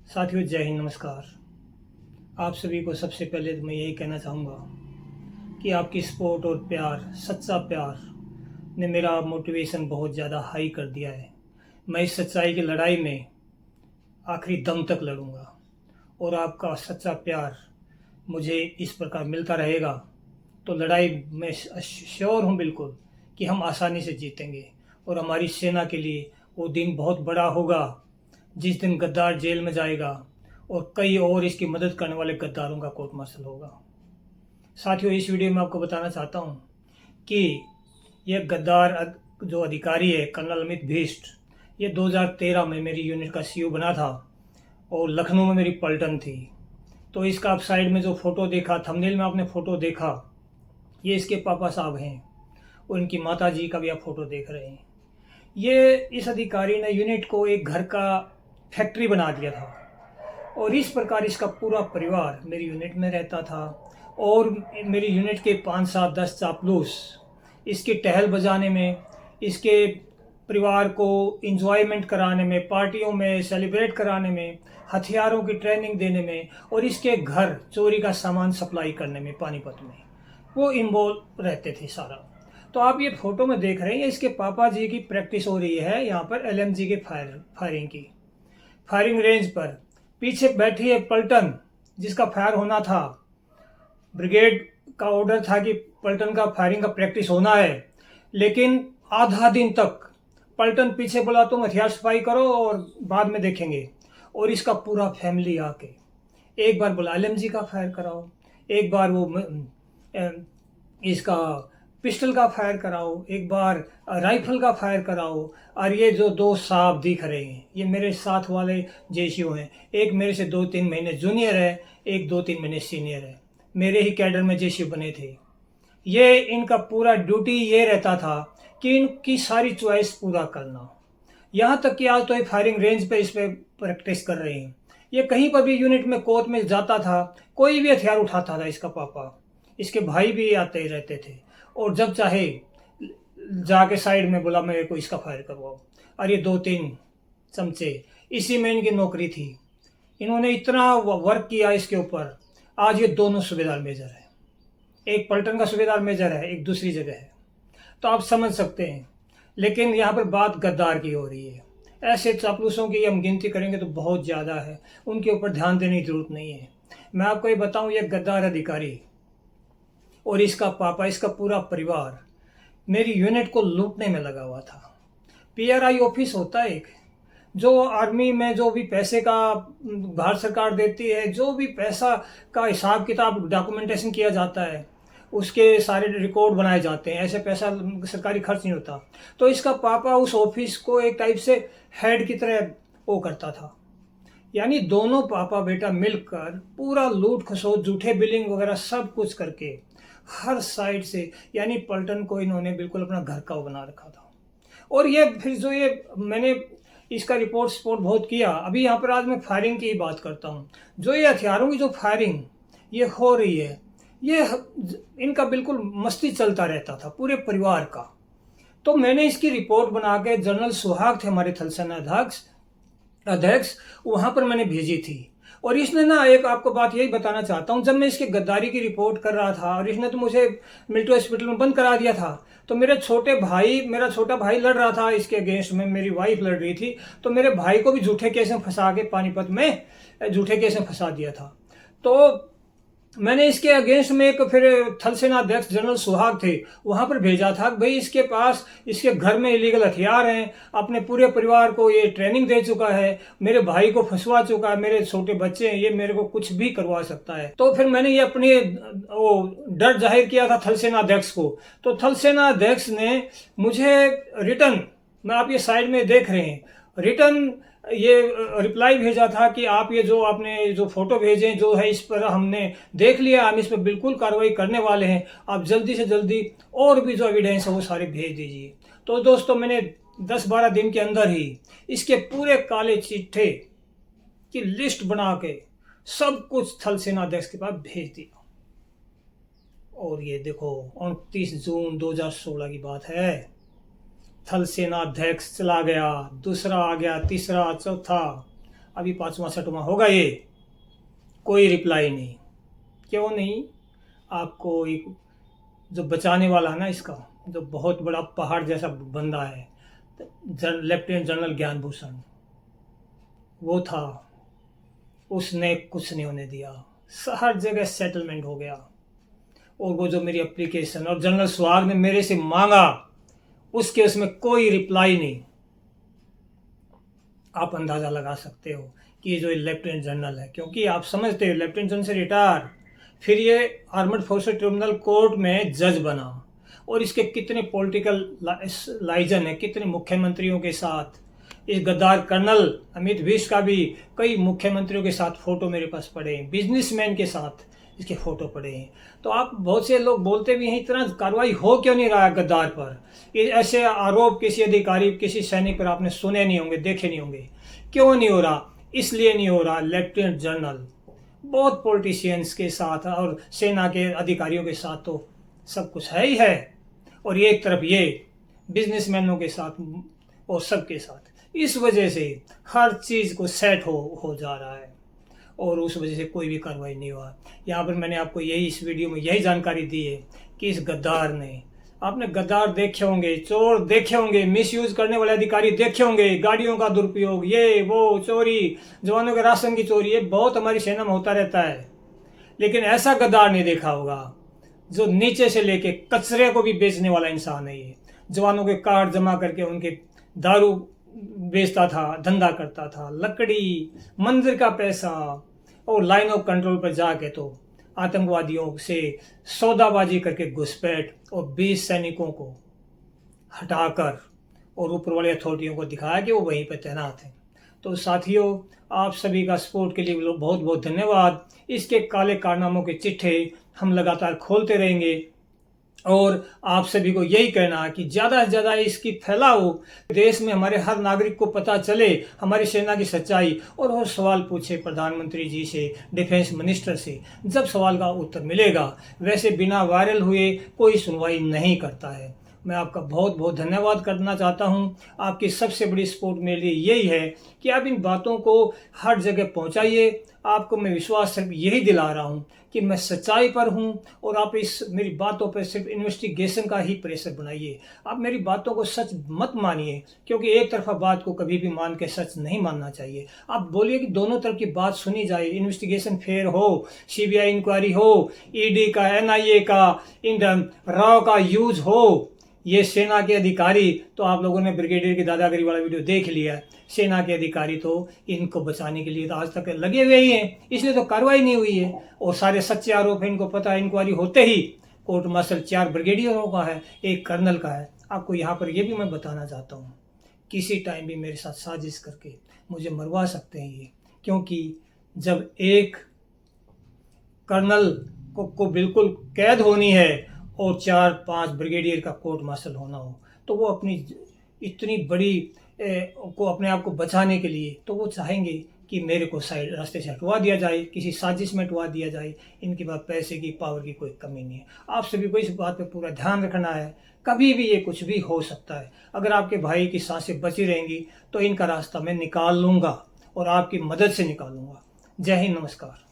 साथियों, जय हिंद, नमस्कार। आप सभी को सबसे पहले तो मैं यही कहना चाहूँगा कि आपकी सपोर्ट और प्यार, सच्चा प्यार ने मेरा मोटिवेशन बहुत ज़्यादा हाई कर दिया है। मैं इस सच्चाई की लड़ाई में आखिरी दम तक लड़ूंगा और आपका सच्चा प्यार मुझे इस प्रकार मिलता रहेगा तो लड़ाई में श्योर हूँ बिल्कुल कि हम आसानी से जीतेंगे और हमारी सेना के लिए वो दिन बहुत बड़ा होगा जिस दिन गद्दार जेल में जाएगा और कई और इसकी मदद करने वाले गद्दारों का कोर्ट मार्शल होगा। साथियों, इस वीडियो में आपको बताना चाहता हूँ कि यह गद्दार जो अधिकारी है कर्नल अमित भीष्ट, ये 2013 में मेरी यूनिट का सीईओ बना था और लखनऊ में मेरी पलटन थी। तो इसका आप साइड में जो फ़ोटो देखा, थंबनेल में आपने फ़ोटो देखा, ये इसके पापा साहब हैं और इनकी माता जी का भी आप फ़ोटो देख रहे हैं। ये इस अधिकारी ने यूनिट को एक घर का फैक्ट्री बना दिया था और इस प्रकार इसका पूरा परिवार मेरी यूनिट में रहता था और मेरी यूनिट के 5, 7, 10 चापलूस इसकी टहल बजाने में, इसके परिवार को इंजॉयमेंट कराने में, पार्टियों में सेलिब्रेट कराने में, हथियारों की ट्रेनिंग देने में और इसके घर चोरी का सामान सप्लाई करने में पानीपत में वो इन्वॉल्व रहते थे सारा। तो आप ये फोटो में देख रहे हैं, इसके पापा जी की प्रैक्टिस हो रही है यहाँ पर एलएमजी के फायरिंग रेंज पर। पीछे बैठी है पलटन जिसका फायर होना था। ब्रिगेड का ऑर्डर था कि पलटन का फायरिंग का प्रैक्टिस होना है, लेकिन आधा दिन तक पलटन पीछे बोला तुम हथियार सफाई करो और बाद में देखेंगे। और इसका पूरा फैमिली आके एक बार बोला एलएमजी का फायर कराओ, एक बार वो इसका पिस्टल का फायर कराओ, एक बार राइफल का फायर कराओ। और ये जो दो साहब दिख रहे हैं ये मेरे साथ वाले जेसीओ हैं। एक मेरे से 2-3 महीने जूनियर है, एक 2-3 महीने सीनियर है। मेरे ही कैडर में जेसीओ बने थे। ये इनका पूरा ड्यूटी ये रहता था कि इनकी सारी चॉइस पूरा करना। यहाँ तक कि आज तो ये फायरिंग रेंज पे इस पर प्रैक्टिस कर रहे हैं। ये कहीं पर भी यूनिट में कोर्ट में जाता था, कोई भी हथियार उठाता था इसका पापा, इसके भाई भी आते ही रहते थे और जब चाहे जाके साइड में बोला मेरे को इसका फायर करवाओ। और ये 2-3 चमचे, इसी में इनकी नौकरी थी। इन्होंने इतना वर्क किया इसके ऊपर, आज ये दोनों सूबेदार मेजर है। एक पलटन का सूबेदार मेजर है, एक दूसरी जगह है। तो आप समझ सकते हैं। लेकिन यहाँ पर बात गद्दार की हो रही है। ऐसे चापलूसों की हम गिनती करेंगे तो बहुत ज़्यादा है, उनके ऊपर ध्यान देने की जरूरत नहीं है। मैं आपको ये बताऊँ, ये गद्दार अधिकारी और इसका पापा, इसका पूरा परिवार मेरी यूनिट को लूटने में लगा हुआ था। पीआरआई ऑफिस होता है एक, जो आर्मी में जो भी पैसे का भारत सरकार देती है, जो भी पैसा का हिसाब किताब डॉक्यूमेंटेशन किया जाता है, उसके सारे रिकॉर्ड बनाए जाते हैं। ऐसे पैसा सरकारी खर्च नहीं होता। तो इसका पापा उस ऑफिस को एक टाइप से हेड की तरह वो करता था। यानी दोनों पापा बेटा मिलकर पूरा लूट खसोट, झूठे बिलिंग वगैरह सब कुछ करके हर साइड से, यानी पलटन को इन्होंने बिल्कुल अपना घर का बना रखा था। और ये फिर जो ये मैंने इसका रिपोर्ट स्पोर्ट बहुत किया। अभी यहाँ पर आज मैं फायरिंग की ही बात करता हूँ। जो ये हथियारों की जो फायरिंग ये हो रही है, ये इनका बिल्कुल मस्ती चलता रहता था पूरे परिवार का। तो मैंने इसकी रिपोर्ट बना के, जनरल सुहाग थे हमारे थल सेना अध्यक्ष, वहाँ पर मैंने भेजी थी। और इसने ना, एक आपको बात यही बताना चाहता हूँ, जब मैं इसके गद्दारी की रिपोर्ट कर रहा था और इसने तो मुझे मिलिट्री हॉस्पिटल में बंद करा दिया था, तो मेरा छोटा भाई लड़ रहा था इसके अगेंस्ट में, मेरी वाइफ लड़ रही थी। तो मेरे भाई को भी झूठे केस में फंसा के पानीपत में झूठे केस में फंसा दिया था। तो मैंने इसके अगेंस्ट में एक फिर थल सेना अध्यक्ष जनरल सुहाग थे, वहां पर भेजा था भाई इसके पास, इसके घर में इलीगल हथियार हैं, अपने पूरे परिवार को ये ट्रेनिंग दे चुका है, मेरे भाई को फंसवा चुका है, मेरे छोटे बच्चे हैं, ये मेरे को कुछ भी करवा सकता है। तो फिर मैंने ये अपने वो डर जाहिर किया था थल सेना अध्यक्ष को। तो थल सेना अध्यक्ष ने मुझे रिटर्न, मैं आप ये साइड में देख रहे हैं, रिटर्न ये रिप्लाई भेजा था कि आप ये जो आपने जो फोटो भेजे जो है, इस पर हमने देख लिया, हम इस पर बिल्कुल कार्रवाई करने वाले हैं, आप जल्दी से जल्दी और भी जो एविडेंस है वो सारे भेज दीजिए। तो दोस्तों, मैंने 10-12 दिन के अंदर ही इसके पूरे काले चिट्ठे की लिस्ट बना के सब कुछ थल सेना अध्यक्ष के पास भेज दिया। और ये देखो, 29 जून 2016 की बात है। थल सेना अध्यक्ष चला गया, दूसरा आ गया, तीसरा, चौथा, अभी 5वां 6वां होगा ये, कोई रिप्लाई नहीं। क्यों नहीं? आपको एक जो बचाने वाला है ना इसका, जो बहुत बड़ा पहाड़ जैसा बंदा है, लेफ्टिनेंट जनरल ज्ञानभूषण, वो था, उसने कुछ नहीं होने दिया, हर जगह सेटलमेंट हो गया। और वो जो मेरी एप्लीकेशन और जनरल सुहाग ने मेरे से मांगा, उसके उसमें कोई रिप्लाई नहीं। आप अंदाज़ा लगा सकते हो कि ये जो लेफ्टिनेंट जनरल है, क्योंकि आप समझते हो लेफ्टिनेंट जनरल से रिटायर, फिर ये आर्मड फोर्सेस ट्रिब्यूनल कोर्ट में जज बना, और इसके कितने पॉलिटिकल लाइजन है, कितने मुख्यमंत्रियों के साथ, इस गद्दार कर्नल अमित विश का भी कई मुख्यमंत्रियों के साथ फोटो मेरे पास पड़े हैं, बिजनेसमैन के साथ इसके फोटो पड़े हैं। तो आप बहुत से लोग बोलते भी हैं इतना कार्रवाई हो क्यों नहीं रहा है गद्दार पर, ये ऐसे आरोप किसी अधिकारी किसी सैनिक पर आपने सुने नहीं होंगे, देखे नहीं होंगे। क्यों नहीं हो रहा? इसलिए नहीं हो रहा, लेफ्टिनेंट जनरल बहुत पॉलिटिशियंस के साथ और सेना के अधिकारियों के साथ तो सब कुछ है ही है, और एक तरफ ये बिजनेसमैनों के साथ और सबके साथ, इस वजह से हर चीज़ को सेट हो जा रहा है, और उस वजह से कोई भी कार्रवाई नहीं हुआ। यहाँ पर मैंने आपको यही इस वीडियो में यही जानकारी दी है कि इस गद्दार ने, आपने गद्दार देखे होंगे, चोर देखे होंगे, मिसयूज करने वाले अधिकारी देखे होंगे, गाड़ियों का दुरुपयोग, ये वो चोरी, जवानों के राशन की चोरी, ये बहुत हमारी सेना में होता रहता है। लेकिन ऐसा गद्दार नहीं देखा होगा जो नीचे से लेके कचरे को भी बेचने वाला इंसान है। ये जवानों के कार्ड जमा करके उनके दारू बेचता था, धंधा करता था, लकड़ी, मंदिर का पैसा, और लाइन ऑफ कंट्रोल पर जाके तो आतंकवादियों से सौदाबाजी करके घुसपैठ और 20 सैनिकों को हटाकर और ऊपर वाले अथॉरिटियों को दिखाया कि वो वहीं पर तैनात हैं। तो साथियों, आप सभी का सपोर्ट के लिए बहुत बहुत धन्यवाद। इसके काले कारनामों के चिट्ठे हम लगातार खोलते रहेंगे, और आप सभी को यही कहना है कि ज़्यादा से ज़्यादा इसकी फैलाओ, देश में हमारे हर नागरिक को पता चले हमारी सेना की सच्चाई, और वो सवाल पूछे प्रधानमंत्री जी से, डिफेंस मिनिस्टर से, जब सवाल का उत्तर मिलेगा। वैसे बिना वायरल हुए कोई सुनवाई नहीं करता है। मैं आपका बहुत बहुत धन्यवाद करना चाहता हूं। आपकी सबसे बड़ी सपोर्ट मेरे लिए यही है कि आप इन बातों को हर जगह पहुंचाइए। आपको मैं विश्वास सिर्फ यही दिला रहा हूं कि मैं सच्चाई पर हूं, और आप इस मेरी बातों पर सिर्फ इन्वेस्टिगेशन का ही प्रेशर बनाइए। आप मेरी बातों को सच मत मानिए, क्योंकि एक तरफा बात को कभी भी मान के सच नहीं मानना चाहिए। आप बोलिए कि दोनों तरफ की बात सुनी जाए, इन्वेस्टिगेशन फेयर हो, सीबीआई इंक्वायरी हो, ईडी का, एनआईए का, इन रॉ का यूज हो। ये सेना के अधिकारी, तो आप लोगों ने ब्रिगेडियर की दादागिरी वाला वीडियो देख लिया है। सेना के अधिकारी तो इनको बचाने के लिए तो आज तक लगे हुए ही हैं, इसलिए तो कार्रवाई नहीं हुई है। और सारे सच्चे आरोप हैं, इनको पता है, इंक्वायरी होते ही कोर्ट मार्शल 4 ब्रिगेडियरों का है, 1 कर्नल का है। आपको यहाँ पर यह भी मैं बताना चाहता हूँ, किसी टाइम भी मेरे साथ साजिश करके मुझे मरवा सकते हैं ये, क्योंकि जब एक कर्नल को बिल्कुल कैद होनी है और 4-5 ब्रिगेडियर का कोर्ट मार्शल होना हो, तो वो अपनी इतनी बड़ी को अपने आप को बचाने के लिए तो वो चाहेंगे कि मेरे को साइड रास्ते से हटवा दिया जाए, किसी साजिश में हटवा दिया जाए। इनके पास पैसे की, पावर की कोई कमी नहीं है। आप सभी को इस बात पे पूरा ध्यान रखना है, कभी भी ये कुछ भी हो सकता है। अगर आपके भाई की सांसें बची रहेंगी तो इनका रास्ता मैं निकाल लूँगा, और आपकी मदद से निकालूंगा। जय हिंद, नमस्कार।